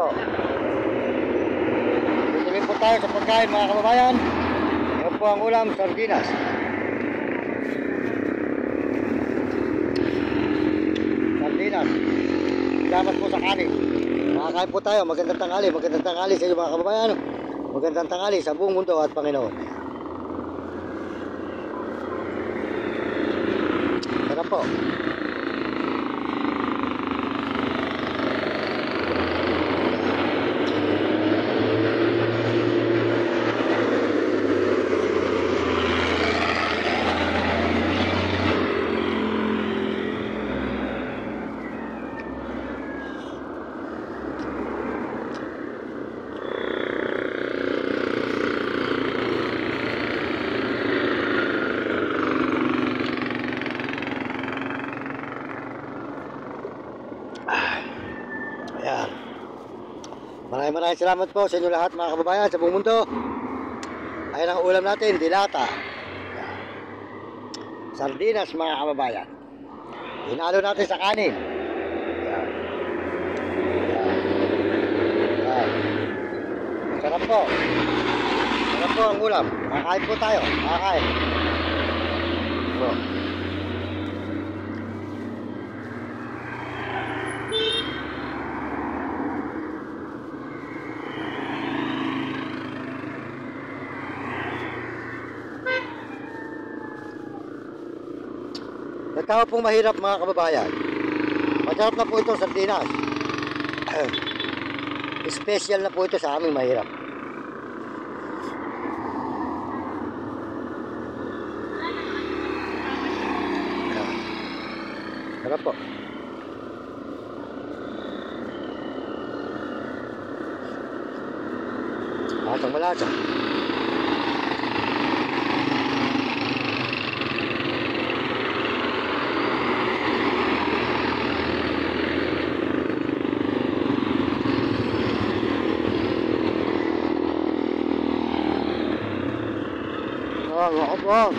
po. Tutuloy po tayo sa pagkain mga kababayan. Ito po ang ulam, sardinas. Sardinas. Salamat po sa kanin. Makakain po tayo. Magandang tanghali sa inyo mga kababayan. Magandang tanghali sa buong mundo at Panginoon. Sarap po. Ayan. Maraming salamat po sa inyo lahat mga kababayan sa buong mundo. Ayan ang ulam natin, dilata. Ayan. Sardinas mga kababayan. Hinalo natin sa kanin. Ayan. Ayan. Sarap po. Sarap po ang ulam. Makakain po tayo. Makakain. So. Nagtawa pong mahirap mga kababayan. Masarap na po ito sardinas. Special na po ito sa aming mahirap. Sarap po. Lasang malasa. Wow.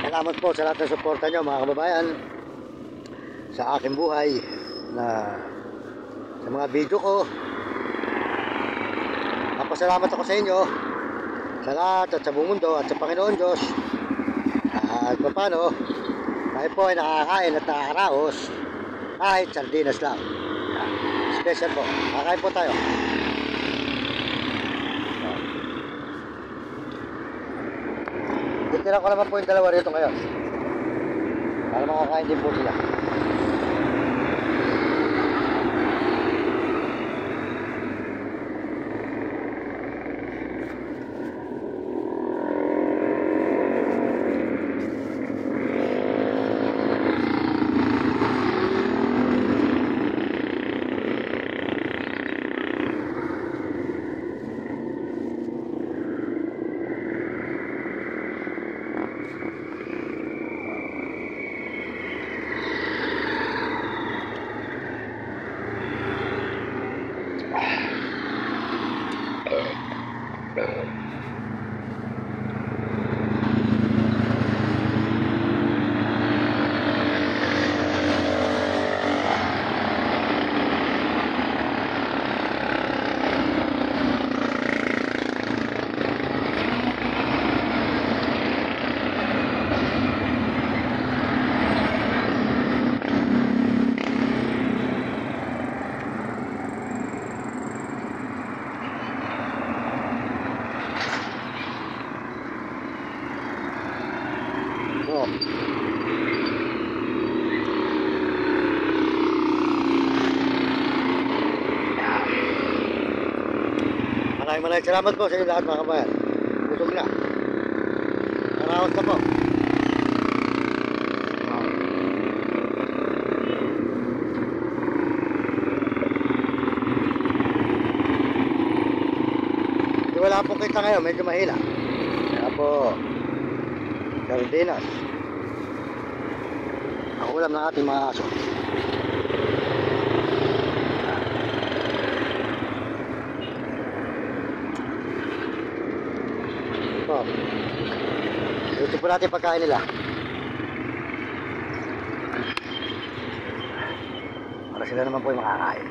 Salamat po sa lahat ng suporta nyo mga kababayan sa aking buhay na sa mga video ko. Napasalamat ako sa inyo sa lahat at sa buong mundo at sa Panginoon Diyos at paano tayo po ay nakakain at nakakaraos kahit sardinas lang. Special po. Kakain po tayo. Titira ko naman po yung dalawa rito ngayon para makakain din po sila. Maraming salamat po sa inyo lahat mga kabayan. Busog na. Naraos na po. Hindi wala po kita ngayon, medyo mahina. Kaya po sardinas ang ulam ng ating mga aso. Ito po natin pagkain nila. para sila naman po yung makakain.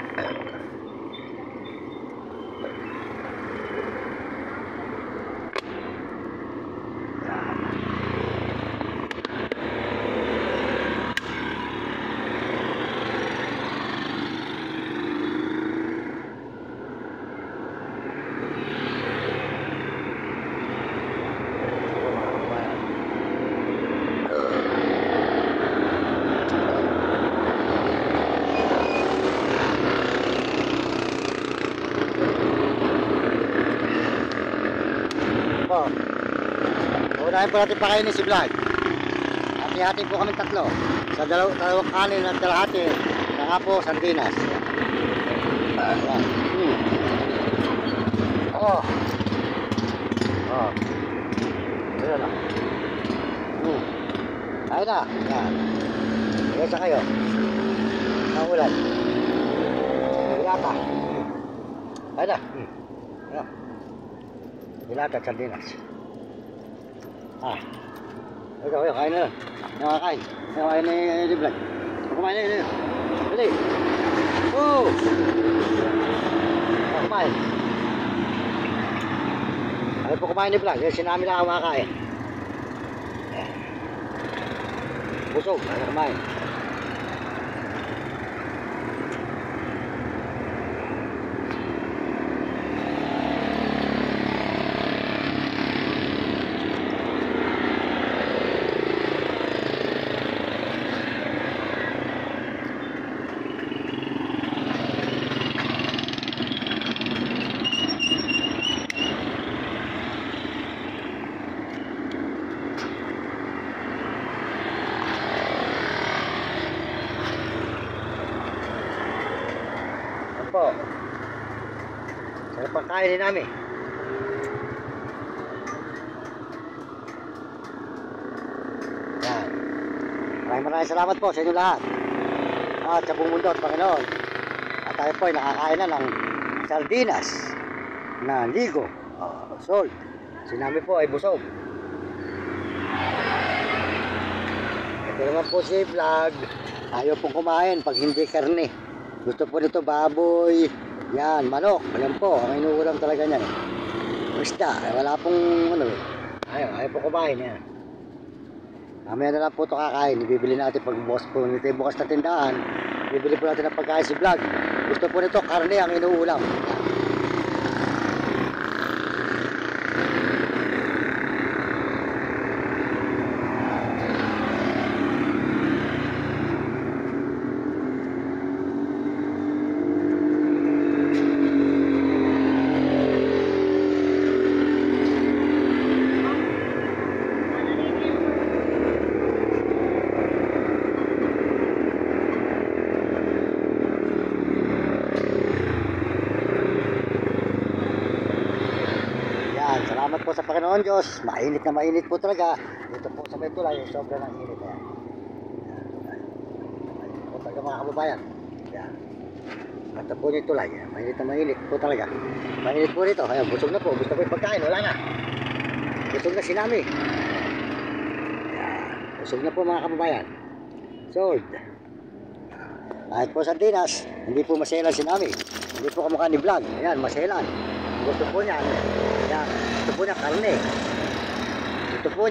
Po. Unahin po natin pakainin si Vlog. Hati-hati po kami tatlo. Sa dalawang kanin at kalahati. Saka po sardinas. Ayan. Oh. Oh. Ayan na. Ayun na. Ayan. Ayan sa kayo. Ang ulan. Dilata. Ayun na. Ayan. Dilata at sardinas. Ikaw, kain na lang. Nakakain. Nakakain na yung vlog. Kumain na yun. Dali. Oh! Kumain. Ayaw po kumain ni vlog. Kasi namin na kumakain. Busog. Ayaw kumain. Po. Sarap ang kainin namin. Yan. Maraming salamat po sa inyo lahat. At sa buong mundo at Panginoon. At tayo po ay nakakain na ng sardinas na ligo. Salt. Sinami po ay busog. Ito naman po si Vlog. Ayaw pong kumain pag hindi karne. Gusto po nito baboy, yan, manok, ayan po, ang inuulam talaga niyan. Isda, wala pong ano, ayaw po kumain yan. Mamaya na lang po ito kakain, ibibili natin pag bukas po nito yung bukas na tindahan, ibibili po natin ang pagkain si Vlog. Gusto po nito, karne ang inuulam. Salamat po sa Panginoon Diyos. Mainit na mainit po talaga. Dito po sa may tulay, sobrang ng init. Ayan. Mainit po talaga mga kababayan. Ayan. Ito po yung tulay. Mainit na mainit po talaga. Mainit po rito. Ayan, busog na po. Gusto po yung pagkain. Wala na. Busog na sinami. Ayan. Busog na po mga kababayan. Sold. Kahit po sardinas, hindi po maselan sinami. Hindi po kamukha ni Vlog. Ayan, maselan. Gusto po niya. Yan. Ito po niya karne. Ito po niya.